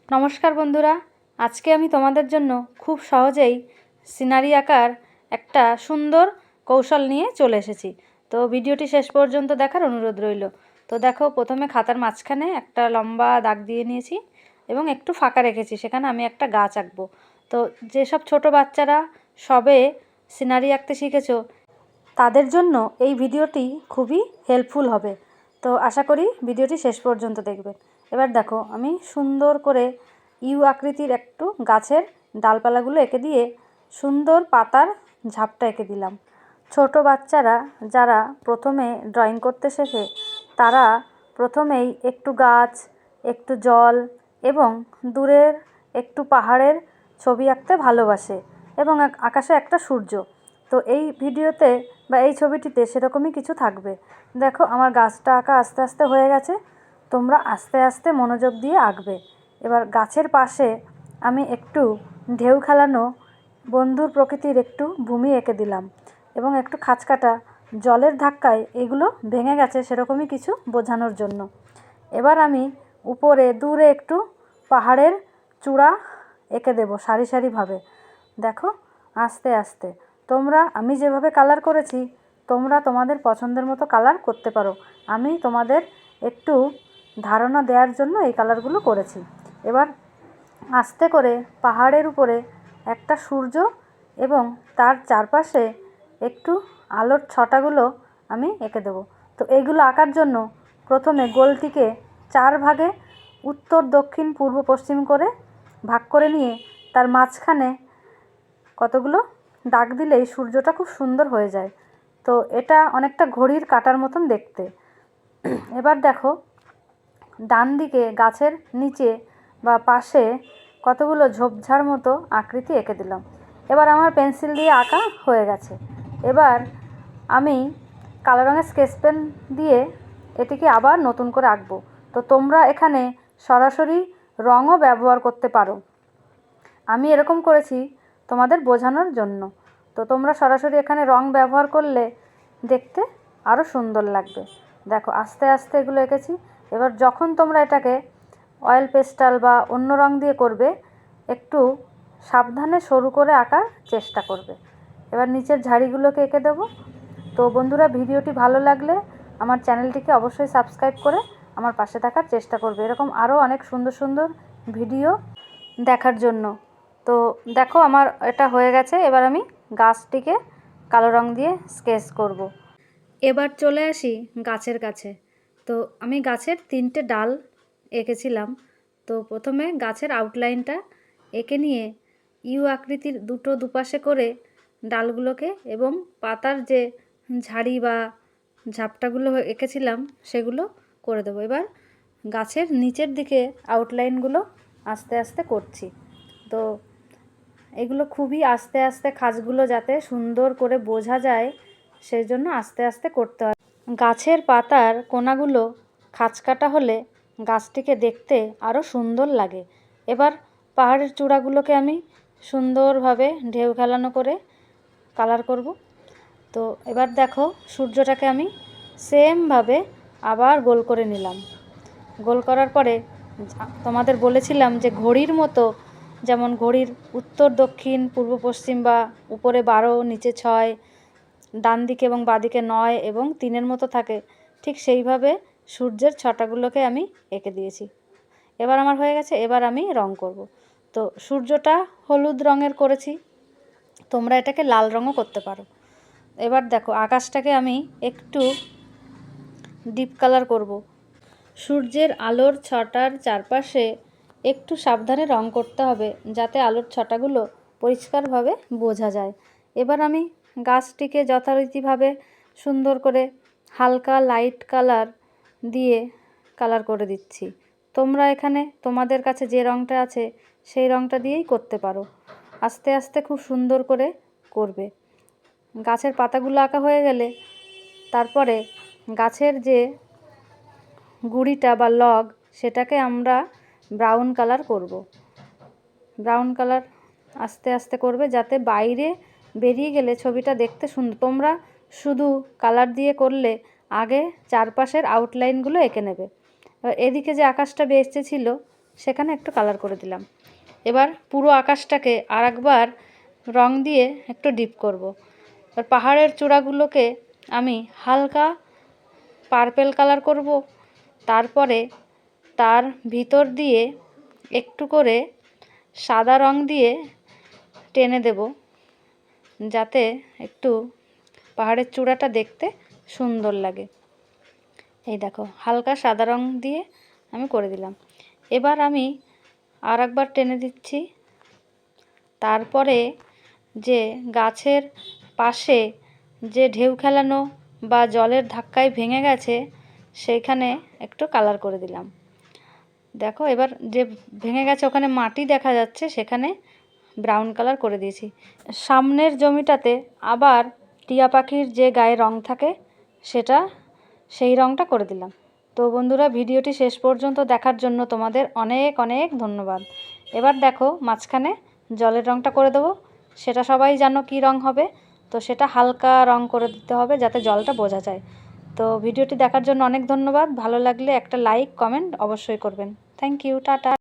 নমস্কার বন্ধুরা, আজকে আমি তোমাদের জন্য খুব সহজেই সিনারি আঁকার একটা সুন্দর কৌশল নিয়ে চলে এসেছি। তো ভিডিওটি শেষ পর্যন্ত দেখার অনুরোধ রইল। তো দেখো, প্রথমে খাতার মাঝখানে একটা লম্বা দাগ দিয়ে নিয়েছি এবং একটু ফাঁকা রেখেছি, সেখানে আমি একটা গাছ আঁকবো। তো যেসব ছোট বাচ্চারা সবে সিনারি আঁকতে শিখেছো তাদের জন্য এই ভিডিওটি খুবই হেল্পফুল হবে। তো আশা করি ভিডিওটি শেষ পর্যন্ত দেখবেন। এবার দেখো, আমি সুন্দর করে ইউ আকৃতির একটু গাছের ডালপালাগুলো এঁকে দিয়ে সুন্দর পাতার ঝাপটা এঁকে দিলাম। ছোট বাচ্চারা যারা প্রথমে ড্রয়িং করতে শেখে তারা প্রথমেই একটু গাছ, একটু জল এবং দূরের একটু পাহাড়ের ছবি আঁকতে ভালোবাসে এবং আকাশে একটা সূর্য। তো এই ভিডিওতে বা এই ছবিটিতে সেরকমই কিছু থাকবে। দেখো, আমার গাছটা আঁকা আস্তে আস্তে হয়ে গেছে। তোমরা আস্তে আস্তে মনোযোগ দিয়ে আঁকবে। এবার গাছের পাশে আমি একটু ঢেউ খেলানো বন্ধুর প্রকৃতির একটু ভূমি এঁকে দিলাম এবং একটু খাঁজকাটা জলের ধাক্কায় এগুলো ভেঙে গেছে সেরকমই কিছু বোঝানোর জন্য। এবার আমি উপরে দূরে একটু পাহাড়ের চূড়া এঁকে দেবো সারি সারিভাবে। দেখো, আস্তে আস্তে তোমরা আমি যেভাবে কালার করেছি তোমরা তোমাদের পছন্দের মতো কালার করতে পারো। আমি তোমাদের একটু ধারণা দেওয়ার জন্য এই কালারগুলো করেছি। এবার আস্তে করে পাহাড়ের উপরে একটা সূর্য এবং তার চারপাশে একটু আলোর ছটাগুলো আমি এঁকে দেবো। তো এইগুলো আঁকার জন্য প্রথমে গোলটিকে 4 ভাগে উত্তর, দক্ষিণ, পূর্ব, পশ্চিম করে ভাগ করে নিয়ে তার মাঝখানে কতগুলো দাগ দিলেই সূর্যটা খুব সুন্দর হয়ে যায়। তো এটা অনেকটা ঘড়ির কাঁটার মতন দেখতে। এবার দেখো, ডান দিকে গাছের নিচে বা পাশে কতগুলো ঝোপঝাড় মতো আকৃতি এঁকে দিলাম। এবার আমার পেন্সিল দিয়ে আঁকা হয়ে গেছে। এবার আমি কালো রঙের স্কেচ পেন দিয়ে এটিকে আবার নতুন করে আঁকবো। তো তোমরা এখানে সরাসরি রঙও ব্যবহার করতে পারো। আমি এরকম করেছি তোমাদের বোঝানোর জন্য। তো তোমরা সরাসরি এখানে রং ব্যবহার করলে দেখতে আরও সুন্দর লাগবে। দেখো, আস্তে আস্তে এগুলো এঁকেছি। এবার যখন তোমরা এটাকে অয়েল পেস্টাল বা অন্য রং দিয়ে করবে একটু সাবধানে সরু করে আঁকার চেষ্টা করবে। এবার নিচের ঝাড়িগুলোকে এঁকে দেবো। তো বন্ধুরা, ভিডিওটি ভালো লাগলে আমার চ্যানেলটিকে অবশ্যই সাবস্ক্রাইব করে আমার পাশে থাকার চেষ্টা করবে এরকম আরও অনেক সুন্দর সুন্দর ভিডিও দেখার জন্য। তো দেখো, আমার এটা হয়ে গেছে। এবার আমি গাছটিকে কালো রং দিয়ে স্কেচ করব। এবার চলে আসি গাছের কাছে। তো আমি গাছের 3টে ডাল এঁকেছিলাম। তো প্রথমে গাছের আউটলাইনটা এঁকে নিয়ে ইউ আকৃতির দুপাশে করে ডালগুলোকে এবং পাতার যে ঝাড়ি বা ঝাপটাগুলো এঁকেছিলাম সেগুলো করে দেবো। এবার গাছের নিচের দিকে আউটলাইনগুলো আস্তে আস্তে করছি। তো এগুলো খুবই আস্তে আস্তে, খাঁজগুলো যাতে সুন্দর করে বোঝা যায় সেই জন্য আস্তে আস্তে করতে হয়। গাছের পাতার কোনাগুলো খাঁজকাটা হলে গাছটিকে দেখতে আরও সুন্দর লাগে। এবার পাহাড়ের চূড়াগুলোকে আমি সুন্দরভাবে ঢেউ খেলানো করে কালার করব। তো এবার দেখো, সূর্যটাকে আমি সেমভাবে আবার গোল করে নিলাম। গোল করার পরে তোমাদের বলেছিলাম যে ঘড়ির মতো, যেমন ঘড়ির উত্তর, দক্ষিণ, পূর্ব, পশ্চিম বা উপরে 12, নিচে 6, ডান দিকে এবং বাঁদিকে 9 এবং 3-এর মতো থাকে, ঠিক সেইভাবে সূর্যের ছটাগুলোকে আমি এঁকে দিয়েছি। এবার আমার হয়ে গেছে। এবার আমি রং করব। তো সূর্যটা হলুদ রঙের করেছি, তোমরা এটাকে লাল রঙও করতে পারো। এবার দেখো, আকাশটাকে আমি একটু ডিপ কালার করব। সূর্যের আলোর ছটার চারপাশে একটু সাবধানে রং করতে হবে যাতে আলোর ছটাগুলো পরিষ্কারভাবে বোঝা যায়। এবার আমি গাছটিকে যথারীতিভাবে সুন্দর করে হালকা লাইট কালার দিয়ে কালার করে দিচ্ছি। তোমরা এখানে তোমাদের কাছে যে রঙটা আছে সেই রঙটা দিয়েই করতে পারো। আস্তে আস্তে খুব সুন্দর করে করবে। গাছের পাতাগুলো আঁকা হয়ে গেলে তারপরে গাছের যে গুঁড়িটা বা লগ সেটাকে আমরা ব্রাউন কালার করব। ব্রাউন কালার আস্তে আস্তে করবে যাতে বাইরে বেরিয়ে গেলে ছবিটা দেখতে সুন্দর। তোমরা শুধু কালার দিয়ে করলে আগে চারপাশের আউটলাইনগুলো এঁকে নেবে। এদিকে যে আকাশটা বেঁচে ছিল সেখানে একটু কালার করে দিলাম। এবার পুরো আকাশটাকে আরেকবার রং দিয়ে একটু ডিপ করব। এবার পাহাড়ের চূড়াগুলোকে আমি হালকা পার্পেল কালার করব, তারপরে তার ভিতর দিয়ে একটু করে সাদা রং দিয়ে টেনে দেব, যাতে একটু পাহাড়ের চূড়াটা দেখতে সুন্দর লাগে। এই দেখো, হালকা সাদা রং দিয়ে আমি করে দিলাম। এবার আমি আর একবার টেনে দিচ্ছি। তারপরে যে গাছের পাশে যে ঢেউ খেলানো বা জলের ধাক্কায় ভেঙে গেছে, সেইখানে একটু কালার করে দিলাম। দেখো, এবার যে ভেঙে গেছে ওখানে মাটি দেখা যাচ্ছে, সেখানে ব্রাউন কালার করে দিয়েছি। সামনের জমিটাতে আবার টিয়া পাখির যে গায়ে রং থাকে সেই রংটা করে দিলাম। তো বন্ধুরা, ভিডিওটি শেষ পর্যন্ত দেখার জন্য তোমাদের অনেক অনেক ধন্যবাদ। এবার দেখো, মাঝখানে জলের রংটা করে দেবো। সেটা সবাই জানো কী রং হবে, তো সেটা হালকা রং করে দিতে হবে যাতে জলটা বোঝা যায়। তো ভিডিওটি দেখার জন্য অনেক ধন্যবাদ। ভালো লাগলে একটা লাইক কমেন্ট অবশ্যই করবেন। Thank you, tata.